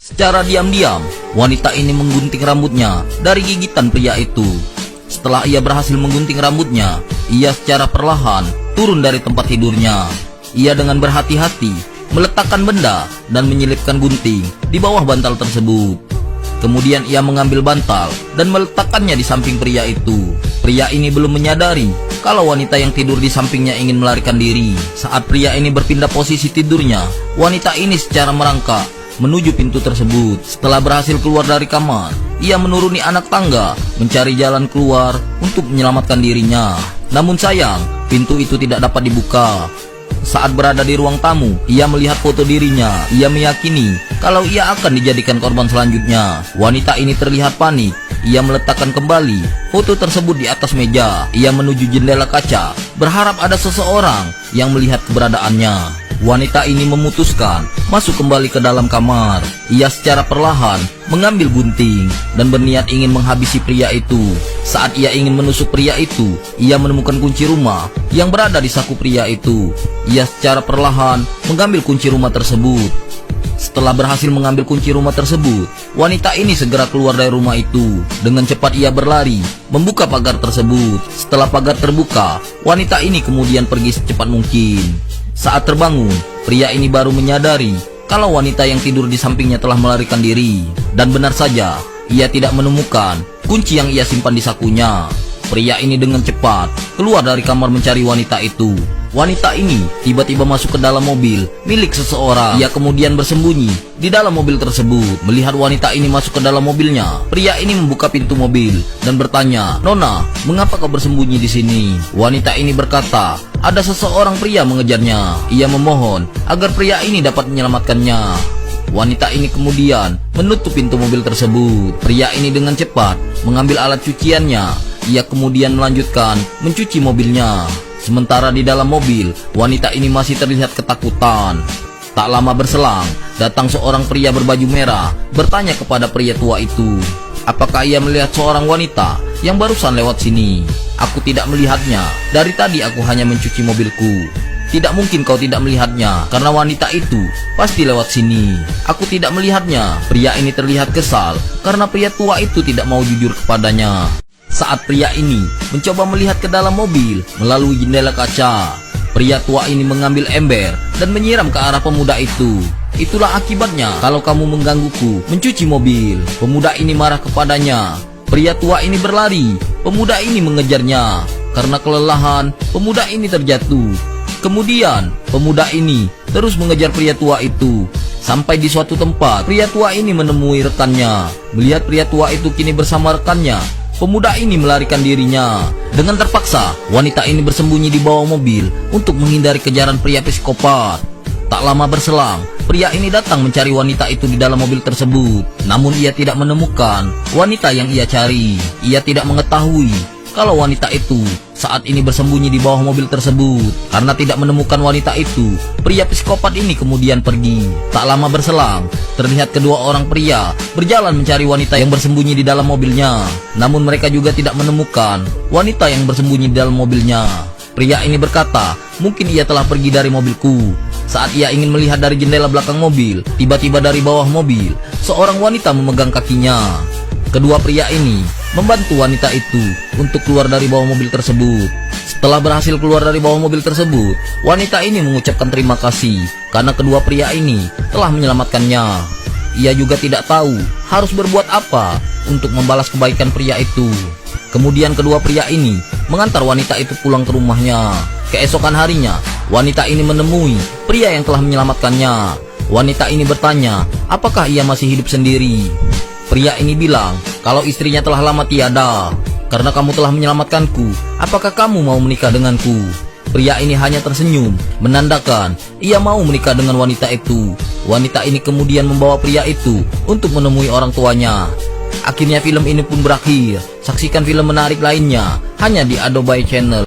Secara diam-diam, wanita ini menggunting rambutnya dari gigitan pria itu. Setelah ia berhasil menggunting rambutnya, ia secara perlahan turun dari tempat tidurnya. Ia dengan berhati-hati meletakkan benda dan menyelipkan gunting di bawah bantal tersebut. Kemudian ia mengambil bantal dan meletakkannya di samping pria itu. Pria ini belum menyadari kalau wanita yang tidur di sampingnya ingin melarikan diri. Saat pria ini berpindah posisi tidurnya, wanita ini secara merangkak menuju pintu tersebut. Setelah berhasil keluar dari kamar, ia menuruni anak tangga mencari jalan keluar untuk menyelamatkan dirinya. Namun sayang, pintu itu tidak dapat dibuka. Saat berada di ruang tamu, ia melihat foto dirinya. Ia meyakini kalau ia akan dijadikan korban selanjutnya. Wanita ini terlihat panik. Ia meletakkan kembali foto tersebut di atas meja. Ia menuju jendela kaca, berharap ada seseorang yang melihat keberadaannya. Wanita ini memutuskan masuk kembali ke dalam kamar. Ia secara perlahan mengambil gunting dan berniat ingin menghabisi pria itu. Saat ia ingin menusuk pria itu, ia menemukan kunci rumah yang berada di saku pria itu. Ia secara perlahan mengambil kunci rumah tersebut. Setelah berhasil mengambil kunci rumah tersebut, wanita ini segera keluar dari rumah itu. Dengan cepat ia berlari, membuka pagar tersebut. Setelah pagar terbuka, wanita ini kemudian pergi secepat mungkin. Saat terbangun, pria ini baru menyadari kalau wanita yang tidur di sampingnya telah melarikan diri. Dan benar saja, ia tidak menemukan kunci yang ia simpan di sakunya. Pria ini dengan cepat keluar dari kamar mencari wanita itu. Wanita ini tiba-tiba masuk ke dalam mobil milik seseorang. Ia kemudian bersembunyi di dalam mobil tersebut. Melihat wanita ini masuk ke dalam mobilnya, pria ini membuka pintu mobil dan bertanya, "Nona, mengapa kau bersembunyi di sini?" Wanita ini berkata, "Ada seseorang pria mengejarnya." Ia memohon agar pria ini dapat menyelamatkannya. Wanita ini kemudian menutup pintu mobil tersebut. Pria ini dengan cepat mengambil alat cuciannya. Ia kemudian melanjutkan mencuci mobilnya. Sementara di dalam mobil, wanita ini masih terlihat ketakutan. Tak lama berselang, datang seorang pria berbaju merah bertanya kepada pria tua itu, "Apakah ia melihat seorang wanita yang barusan lewat sini?" "Aku tidak melihatnya. Dari tadi aku hanya mencuci mobilku." "Tidak mungkin kau tidak melihatnya, karena wanita itu pasti lewat sini." "Aku tidak melihatnya." Pria ini terlihat kesal karena pria tua itu tidak mau jujur kepadanya. Saat pria ini mencoba melihat ke dalam mobil melalui jendela kaca, pria tua ini mengambil ember dan menyiram ke arah pemuda itu. "Itulah akibatnya kalau kamu menggangguku mencuci mobil." Pemuda ini marah kepadanya. Pria tua ini berlari. Pemuda ini mengejarnya. Karena kelelahan, pemuda ini terjatuh. Kemudian, pemuda ini terus mengejar pria tua itu. Sampai di suatu tempat, pria tua ini menemui rekannya. Melihat pria tua itu kini bersama rekannya, pemuda ini melarikan dirinya. Dengan terpaksa, wanita ini bersembunyi di bawah mobil untuk menghindari kejaran pria psikopat. Tak lama berselang, pria ini datang mencari wanita itu di dalam mobil tersebut. Namun ia tidak menemukan wanita yang ia cari. Ia tidak mengetahui kalau wanita itu saat ini bersembunyi di bawah mobil tersebut. Karena tidak menemukan wanita itu, pria psikopat ini kemudian pergi. Tak lama berselang, terlihat kedua orang pria berjalan mencari wanita yang bersembunyi di dalam mobilnya. Namun mereka juga tidak menemukan wanita yang bersembunyi di dalam mobilnya. Pria ini berkata, "Mungkin ia telah pergi dari mobilku." Saat ia ingin melihat dari jendela belakang mobil, tiba-tiba dari bawah mobil, seorang wanita memegang kakinya. Kedua pria ini membantu wanita itu untuk keluar dari bawah mobil tersebut. Setelah berhasil keluar dari bawah mobil tersebut, wanita ini mengucapkan terima kasih karena kedua pria ini telah menyelamatkannya. Ia juga tidak tahu harus berbuat apa untuk membalas kebaikan pria itu. Kemudian kedua pria ini mengantar wanita itu pulang ke rumahnya. Keesokan harinya, wanita ini menemui pria yang telah menyelamatkannya. Wanita ini bertanya, apakah ia masih hidup sendiri. Pria ini bilang kalau istrinya telah lama tiada. "Karena kamu telah menyelamatkanku, apakah kamu mau menikah denganku?" Pria ini hanya tersenyum, menandakan ia mau menikah dengan wanita itu. Wanita ini kemudian membawa pria itu untuk menemui orang tuanya. Akhirnya film ini pun berakhir. Saksikan film menarik lainnya hanya di Adobe Channel.